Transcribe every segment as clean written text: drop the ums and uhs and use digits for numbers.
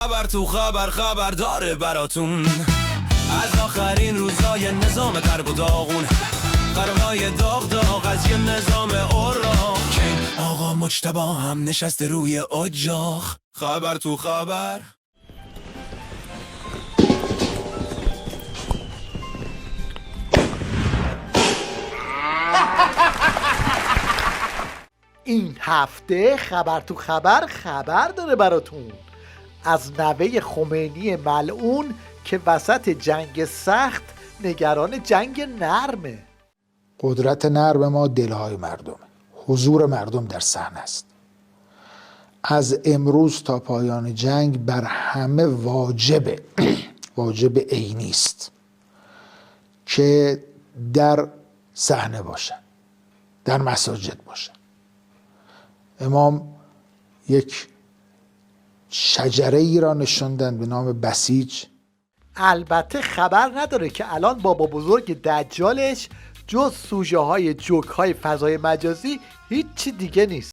خبر تو خبر داره براتون از آخرین روزای نظام درب و داغون، قرارهای داغ از یه نظام اوراق که آقا مجتبی هم نشسته روی اجاق. خبر تو خبر. این هفته خبر تو خبر داره براتون از نوه خمینی ملعون که وسط جنگ سخت نگران جنگ نرمه. قدرت نرم ما دلهای مردمه، حضور مردم در صحنه است. از امروز تا پایان جنگ بر همه واجب عینی است که در صحنه باشن، در مساجد باشن. امام یک شجره ای را نشوندن به نام بسیج. البته خبر نداره که الان بابا بزرگ دجالش جز سوژه های جوک های فضای مجازی هیچی دیگه نیست.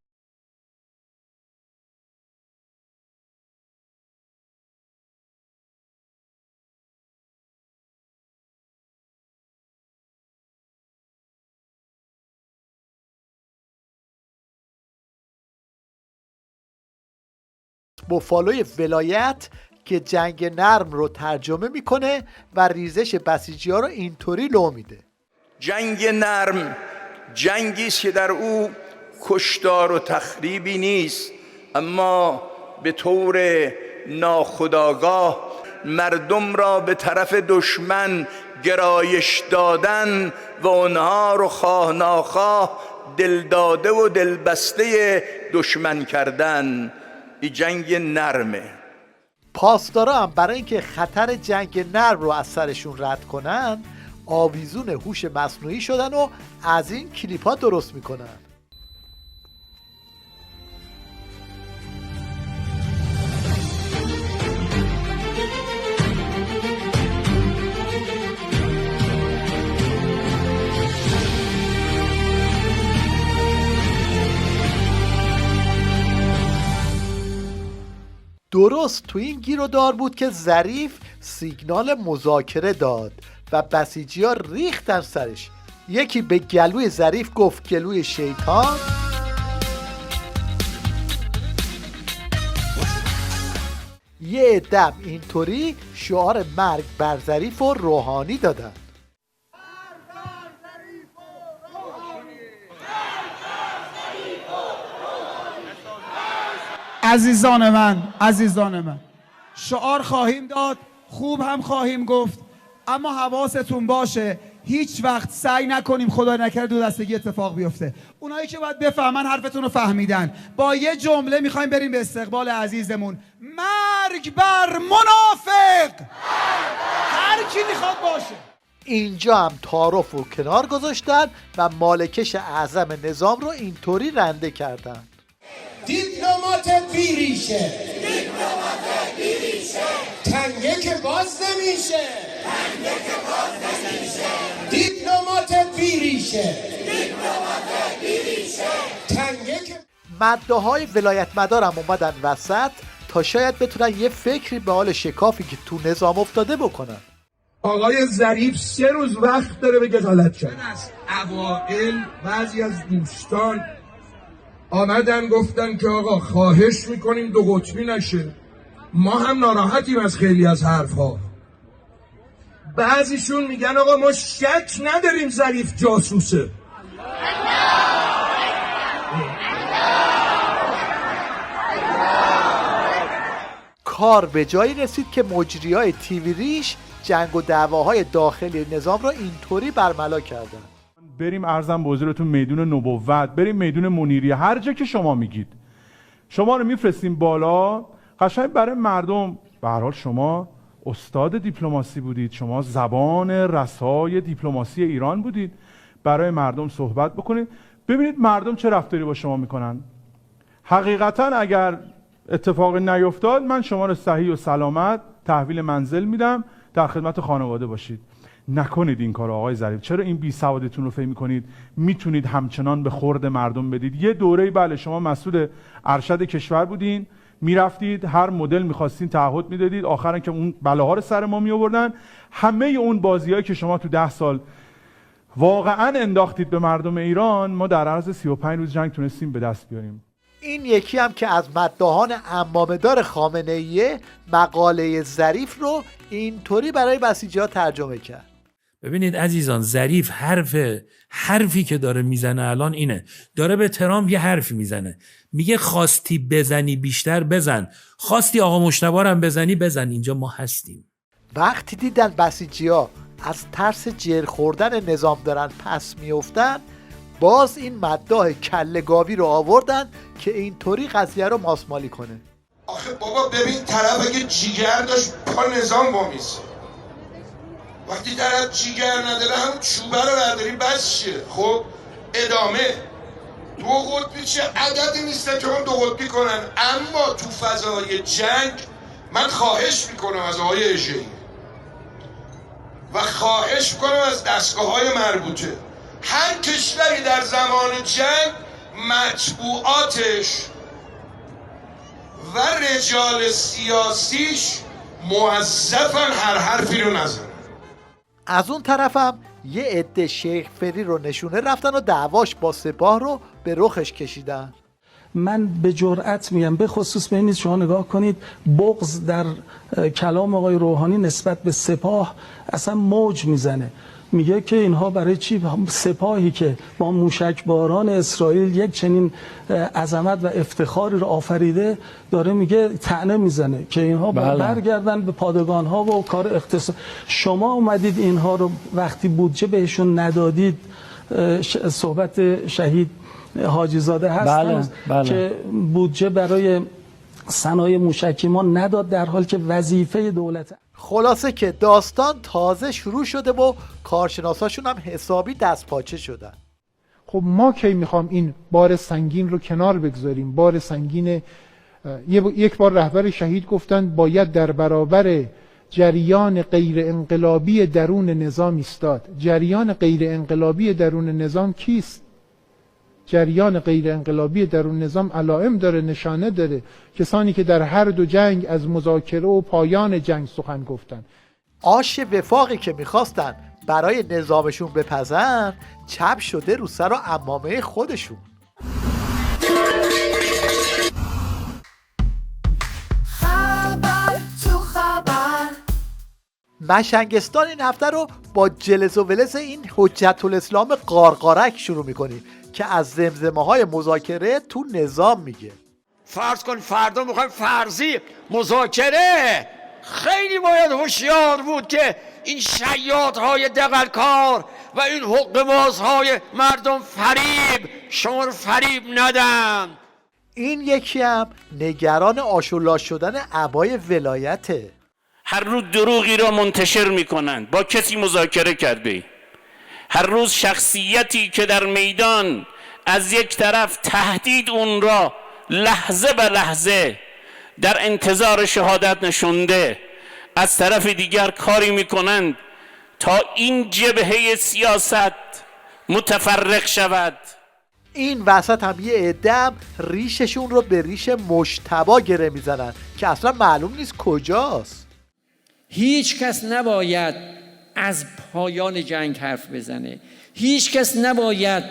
بوفالوی ولایت که جنگ نرم رو ترجمه میکنه و ریزش بسیجی ها رو اینطوری لو میده: جنگ نرم جنگی است که در او کشتار و تخریبی نیست، اما به طور ناخودآگاه مردم را به طرف دشمن گرایش دادن و آنها رو خواه ناخواه دلداده و دلبسته دشمن کردن. این جنگ نرمه. پاسدارا هم برای اینکه خطر جنگ نرم رو از سرشون رد کنن آویزون هوش مصنوعی شدن و از این کلیپ ها درست میکنن. درست تو این گیر و دار بود که ظریف سیگنال مذاکره داد و بسیجی ها ریختن سرش. یکی به گلوی ظریف گفت گلوی شیطان، یه عده اینطوری شعار مرگ بر ظریف و روحانی دادن. عزیزان من شعار خواهیم داد، خوب هم خواهیم گفت، اما حواستون باشه هیچ وقت سعی نکنیم خدا نکرده دو دستگی اتفاق بیفته. اونایی که باید بفهمن حرفتون رو فهمیدن. با یه جمله میخوایم بریم به استقبال عزیزمون: مرگ بر منافق. هر کی میخواد باشه. اینجا هم تعارف رو کنار گذاشتن و مالکش اعظم نظام رو اینطوری رنده کردن: دیپلمات بیریشه، تنگه که باز نمیشه، دیپلمات بیریشه، تنگه که مده های ولایت مدار هم اومدن وسط تا شاید بتونن یه فکری به حال شکافی که تو نظام افتاده بکنن. آقای ظریف 3 روز وقت داره بگه غلط کرد. از اوائل بعضی از دوستان آمدن گفتن که آقا خواهش میکنیم 2 قطبی نشه. ما هم ناراحتیم از خیلی از حرفها. بعضیشون میگن آقا ما شک نداریم ظریف جاسوسه. کار به جایی رسید که مجریای تیوی ریش جنگ و دعواهای داخلی نظام را اینطوری برملا کردن: بریم ارزم به حضورتون میدون نبوت، بریم میدون منیریه، هر جا که شما میگید شما رو میفرستیم بالا. قشنگ برای مردم، به هر حال شما استاد دیپلماسی بودید، شما زبان رسای دیپلماسی ایران بودید، برای مردم صحبت بکنید، ببینید مردم چه رفتاری با شما میکنن. حقیقتا اگر اتفاقی نیفتاد من شما رو صحیح و سلامت تحویل منزل میدم، در خدمت خانواده باشید. نکنید این کار آقای ظریف. چرا این بی سوادتون رو فهم میکنید میتونید همچنان به خورد مردم بدید؟ یه دوره بله شما مسئول ارشد کشور بودین، میرفتید هر مدل میخواستین تعهد میدادید، آخرن که اون بلاها رو سر ما میآوردن. همه اون بازیایی که شما تو 10 سال واقعا انداختید به مردم ایران، ما در عرض 35 روز جنگ تونستیم به دست بیاریم. این یکی هم که از مداحان عمامه‌دار خامنه‌ایه مقاله ظریف رو اینطوری برای بسیجی‌ها ترجمه کرد. ببینید عزیزان، ظریف حرفی که داره میزنه الان اینه، داره به ترامپ یه حرفی میزنه، میگه خواستی بزنی بیشتر بزن، خواستی آقا مجتبی هم بزنی بزن، اینجا ما هستیم. وقتی دیدن بسیجی‌ها از ترس جر خوردن نظام دارن پس میافتن، باز این مداح کله گاوی رو آوردن که اینطوری قضیه رو ماسمالی کنه. آخه بابا ببین طرف اگه جیگر داشت پا نظام وامیزه، وقتی طرف جیگر نداره هم چوبه رو برداری بس شه. خب ادامه دو قطبی چه عددی نیستن که اون دو قطبی کنن، اما تو فضای جنگ من خواهش میکنم از آقای اژه‌ای و خواهش میکنم از دستگاه‌های مربوطه، هر کشوری در زمان جنگ مطبوعاتش و رجال سیاسیش موظفن هر حرفی رو نزنن. از اون طرفم یه عده شیخ فری رو نشونه رفتن و دعواش با سپاه رو به رخش کشیدن. من به جرئت میگم، به خصوص ببینید شما نگاه کنید بغض در کلام آقای روحانی نسبت به سپاه اصلا موج میزنه. میگه که اینها برای چی سپاهی که با موشکباران اسرائیل یک چنین عظمت و افتخاری رو آفریده، داره میگه طعنه میزنه که اینها برگردن به پادگان ها و کار اقتصاد. شما اومدید اینها رو وقتی بودجه بهشون ندادید، صحبت شهید حاجی زاده هست که بودجه برای صنایع موشکی ما نداد، در حال که وظیفه دولت. خلاصه که داستان تازه شروع شده و کارشناساشون هم حسابی دست پاچه شدن. خب ما کی میخوام این بار سنگین رو کنار بگذاریم؟ بار سنگین یک بار رهبر شهید گفتن باید در برابر جریان غیر انقلابی درون نظام ایستاد. جریان غیر انقلابی درون نظام کیست؟ جریان غیر انقلابی درون نظام علائم داره، نشانه داره. کسانی که در هر دو جنگ از مذاکره و پایان جنگ سخن گفتن. آش وفاقی که میخواستن برای نظامشون بپزن چپ شده رو سر و عمامه خودشون. مشنگستان این هفته رو با جلز و ولز این حجت الاسلام قارقارک شروع میکنیم که از زمزمه های مذاکره تو نظام میگه. فرض کن فردا میخوایم فرضی مذاکره، خیلی باید هوشیار بود که این شیادهای دغلکار و این حقه‌بازهای مردم فریب شما رو فریب ندن. این یکی هم نگران آشولا شدن عبای ولایته. هر روز دروغی را منتشر میکنند. با کسی مذاکره کرده؟ هر روز شخصیتی که در میدان از یک طرف تهدید اون را لحظه به لحظه در انتظار شهادت نشونده، از طرف دیگر کاری میکنند تا این جبهه سیاست متفرق شود. این وسط هم یه عدم ریششون رو به ریش مجتبی گره میزنن که اصلا معلوم نیست کجاست. هیچ کس نباید از پایان جنگ حرف بزنه، هیچ کس نباید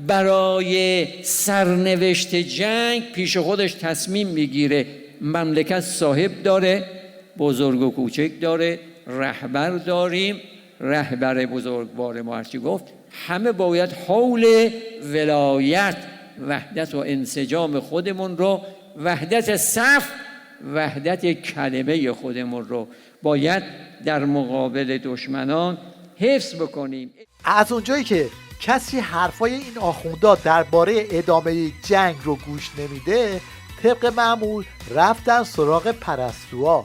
برای سرنوشت جنگ پیش خودش تصمیم بگیره. مملکت صاحب داره، بزرگ و کوچک داره، رهبر داریم، رهبر بزرگوار ما هرچی گفت، همه باید حول ولایت وحدت و انسجام خودمون رو، وحدت صف، وحدت کلمه خودمون رو باید در مقابل دشمنان حفظ بکنیم. از اونجایی که کسی حرفای این آخوندا درباره ادامه جنگ رو گوش نمیده، طبق معمول رفتن سراغ پرستوها.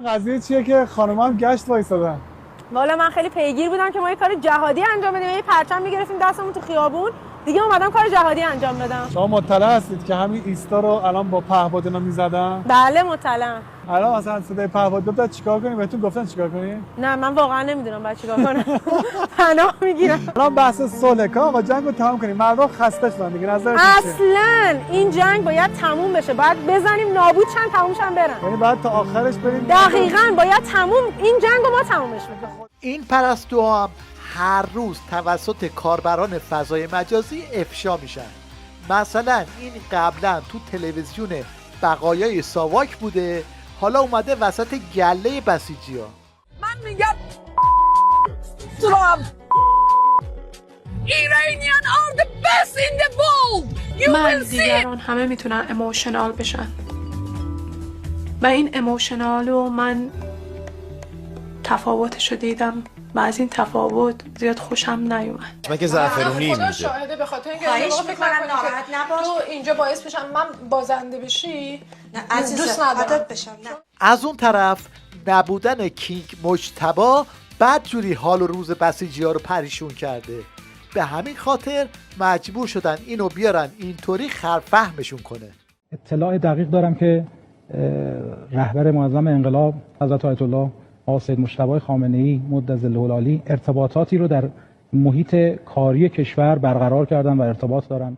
قضیه چیه که خانم‌ها هم گشت وایسادن؟ والا من خیلی پیگیر بودم که ما یه کار جهادی انجام بدیم، یه پرچم می‌گرفتیم دستمون تو خیابون، دیگه اومدم کار جهادی انجام بدم. شما مطلع هستید که همین ایستا رو الان با پهپاد اینا می‌زدن؟ بله مطلعم. الان مثلا صدای پهپاد داد چیکار کنی؟ بهتون گفتن چیکار کنی؟ نه من واقعا نمیدونم بعد چیکار کنم. پناه میگیرم. الان بحث صلح که آقا جنگو تمام کنیم. مردم خسته شدن دیگه. نظرتون چیه؟ اصلا این جنگ باید تموم بشه. باید بزنیم نابود شن تموم شن برن. یعنی باید تا آخرش بریم. دقیقاً باید تموم این جنگو ما تمومش کنیم. این پرستوها هم هر روز توسط کاربران فضای مجازی افشا میشن. مثلا این قبلا تو تلویزیون بقایای ساواک بوده، حالا اومده وسط گله بسیجی ها. من میگم ترامپ Iranian are the best in the world. You من will see. دیگران همه میتونن اموشنال بشن و این اموشنال رو من تفاوتش رو دیدم و از این تفاوت زیاد خوشم نیومد. من که زعفرونی خدا شاهده به خاطر اینکه فکر نراحت نباش تو اینجا باعث بشم من بازنده بشی. نه عزیزم دوست ندارم بشم. نه از اون طرف نبودن کینگ مجتبی بدجوری حال و روز بسیجی‌ها رو پریشون کرده. به همین خاطر مجبور شدن اینو بیارن اینطوری خرفهمشون کنه. اطلاع دقیق دارم که رهبر معظم انقلاب حضرت آیت الله آقای سید مجتبی خامنه‌ای مدظله العالی ارتباطاتی رو در محیط کاری کشور برقرار کردن و ارتباط دارن.